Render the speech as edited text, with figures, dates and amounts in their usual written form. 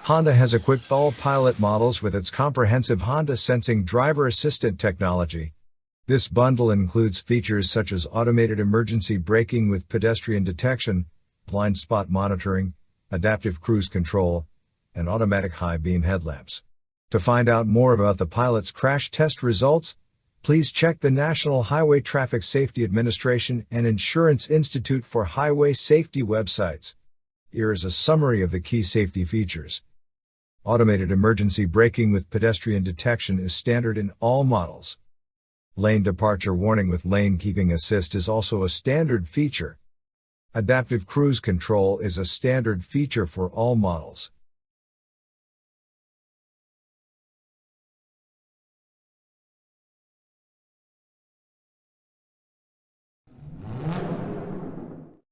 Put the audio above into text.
Honda has equipped all Pilot models with its comprehensive Honda Sensing Driver Assistant technology. This bundle includes features such as automated emergency braking with pedestrian detection, blind spot monitoring, adaptive cruise control, and automatic high beam headlamps. To find out more about the Pilot's crash test results, please check the National Highway Traffic Safety Administration and Insurance Institute for Highway Safety websites. Here is a summary of the key safety features. Automated emergency braking with pedestrian detection is standard in all models. Lane departure warning with lane keeping assist is also a standard feature. Adaptive cruise control is a standard feature for all models.